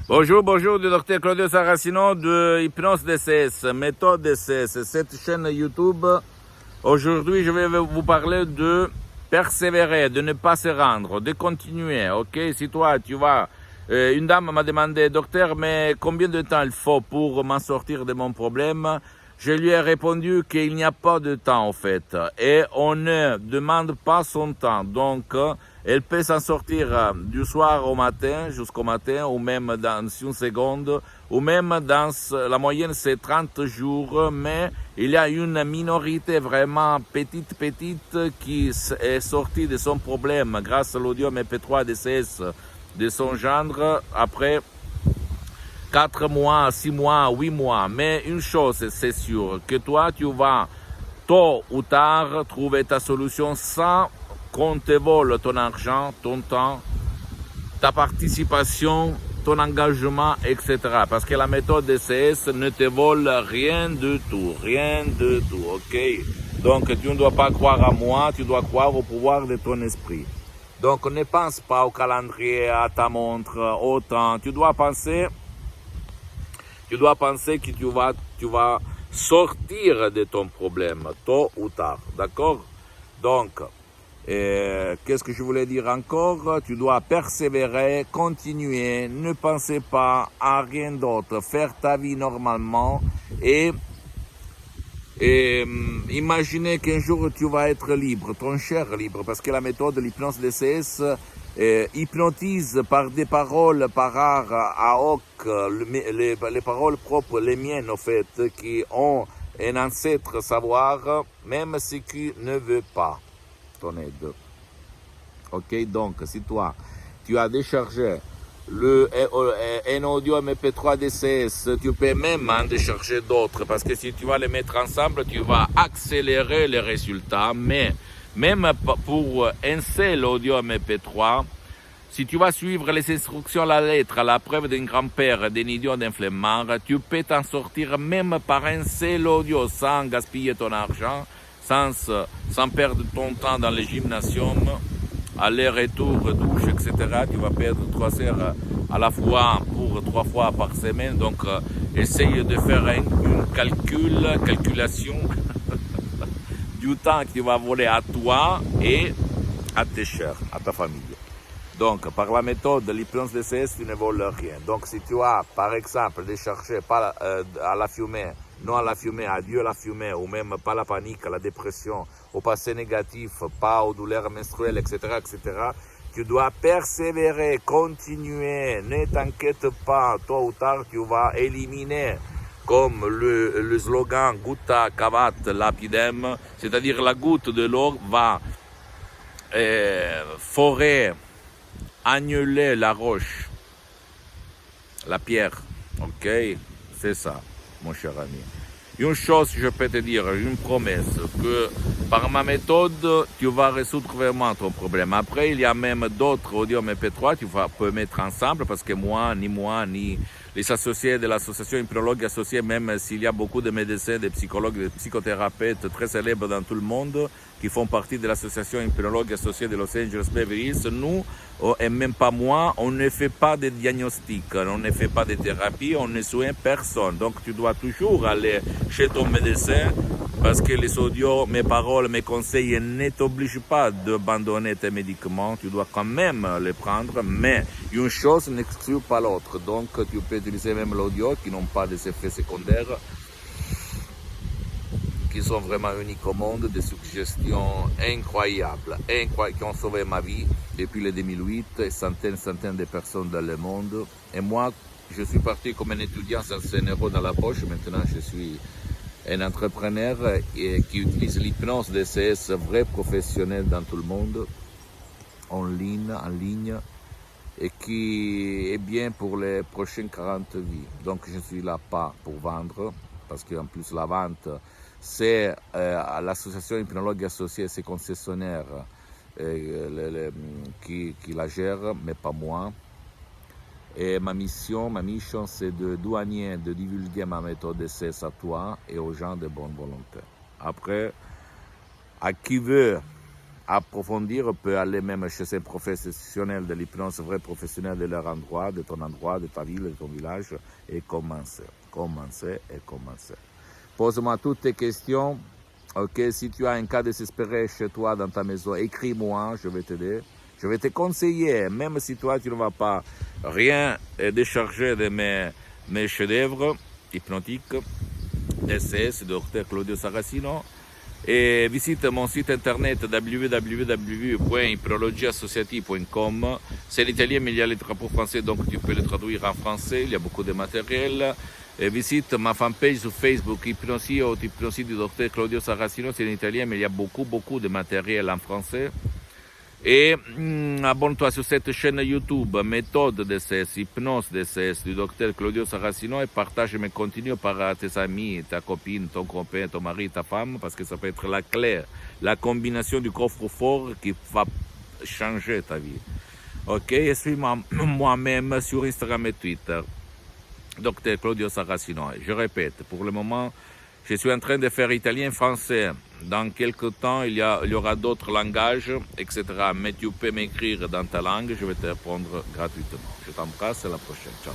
Bonjour, bonjour, du docteur Claudio Saracino de Hypnose DCS, méthode DCS, cette chaîne YouTube. Aujourd'hui, je vais vous parler de persévérer, de ne pas se rendre, de continuer, ok? Si toi, tu vas... une dame m'a demandé, docteur, mais combien de temps il faut pour m'en sortir de mon problème? Je lui ai répondu qu'il n'y a pas de temps, en fait. Et on ne demande pas son temps. Donc, elle peut s'en sortir du soir au matin, jusqu'au matin, ou même dans une seconde, ou même dans la moyenne, c'est 30 jours, mais il y a une minorité vraiment petite qui est sortie de son problème grâce à l'audio MP3 DCS de son gendre après 4 mois, 6 mois, 8 mois. Mais une chose, c'est sûr, que toi, tu vas tôt ou tard trouver ta solution sans qu'on te vole ton argent, ton temps, ta participation, ton engagement, etc. Parce que la méthode DCS ne te vole rien du tout, ok? Donc tu ne dois pas croire à moi, tu dois croire au pouvoir de ton esprit. Donc ne pense pas au calendrier, à ta montre, au temps. Tu dois penser que tu vas sortir de ton problème, tôt ou tard, d'accord? Donc, qu'est-ce que je voulais dire encore? Tu dois persévérer, continuer, ne pensez pas à rien d'autre, faire ta vie normalement et imaginez qu'un jour tu vas être libre, ton cher libre, parce que la méthode de l'hypnose DCS hypnotise par des paroles par art à hoc, les paroles propres, les miennes en fait, qui ont un ancêtre savoir, même ce qui ne veut pas ton aide. Ok, donc si toi, tu as déchargé un audio MP3 DCS, tu peux même en décharger d'autres, parce que si tu vas les mettre ensemble, tu vas accélérer les résultats, mais même pour un seul audio MP3, si tu vas suivre les instructions à la lettre, à la preuve d'un grand-père, d'un idiot, d'un flemmard, tu peux t'en sortir même par un seul audio sans gaspiller ton argent, sans perdre ton temps dans les gymnasiums, aller-retour, douche, etc. Tu vas perdre 3 heures à la fois pour 3 fois par semaine. Donc, essaye de faire une calculation du temps que tu vas voler à toi et à tes chers, à ta famille. Donc, par la méthode de l'hypnose DCS, tu ne voles rien. Donc, si tu as, par exemple, déchargé pas à la fumée, non à la fumée, adieu à la fumée, ou même pas la panique, la dépression, au passé négatif, pas aux douleurs menstruelles, etc., tu dois persévérer, continuer, ne t'inquiète pas, tôt ou tard, tu vas éliminer, comme le slogan gutta cavat lapidem, c'est-à-dire la goutte de l'eau va forer, annuler la roche, la pierre, ok? C'est ça, mon cher ami. Une chose, je peux te dire, une promesse, que par ma méthode, tu vas résoudre vraiment ton problème. Après, il y a même d'autres audio MP3, tu peux mettre ensemble, parce que moi, ni les associés de l'association Hypnologue associée, même s'il y a beaucoup de médecins, de psychologues, de psychothérapeutes très célèbres dans tout le monde, qui font partie de l'association Hypnologue associée de Los Angeles Beverly Hills, nous, et même pas moi, on ne fait pas de diagnostic, on ne fait pas de thérapie, on ne soigne personne. Donc tu dois toujours aller chez ton médecin, parce que les audios, mes paroles, mes conseils ne t'obligent pas d'abandonner tes médicaments. Tu dois quand même les prendre, mais une chose n'exclut pas l'autre. Donc tu peux utiliser même l'audio qui n'ont pas des effets secondaires, qui sont vraiment uniques au monde, des suggestions incroyables, qui ont sauvé ma vie depuis le 2008, et centaines de personnes dans le monde. Et moi, je suis parti comme un étudiant sans 100 € dans la poche. Maintenant, je suis un entrepreneur qui utilise l'hypnose DCS vrai professionnel dans tout le monde, en ligne, et qui est bien pour les prochaines 40 vies. Donc je suis là pas pour vendre, parce qu'en plus la vente, c'est l'association Hypnologue associée, ses concessionnaires qui la gèrent, mais pas moi. Et ma mission, c'est de douanier, de divulguer ma méthode DCS à toi et aux gens de bonne volonté. Après, à qui veut approfondir peut aller même chez un professionnel de l'hypnose, vrai professionnel de leur endroit, de ton endroit, de ta ville, de ton village, et commencer. Pose-moi toutes tes questions. Ok, si tu as un cas désespéré chez toi, dans ta maison, écris-moi, je vais t'aider. Je vais te conseiller, même si toi, tu ne vas pas rien décharger de mes chefs-d'œuvre hypnotiques, DCS, Dr Claudio Saracino. Et visite mon site internet www.hypnologieassociative.com. C'est l'italien, mais il y a les drapeaux français, donc tu peux les traduire en français. Il y a beaucoup de matériel. Et visite ma fanpage sur Facebook, Hypnosie ou Hypnosie du Dr Claudio Saracino. C'est en italien, mais il y a beaucoup de matériel en français. Et abonne-toi sur cette chaîne YouTube, Méthode DCS, Hypnose DCS du Dr Claudio Saracino, et partage mes contenus par tes amis, ta copine, ton copain, ton mari, ta femme, parce que ça peut être la clé, la combinaison du coffre-fort qui va changer ta vie. Ok, et suis moi-même sur Instagram et Twitter, Dr Claudio Saracino. Je répète, pour le moment, je suis en train de faire italien, français. Dans quelques temps, il y aura d'autres langages, etc. Mais tu peux m'écrire dans ta langue, je vais te répondre gratuitement. Je t'embrasse, à la prochaine. Ciao.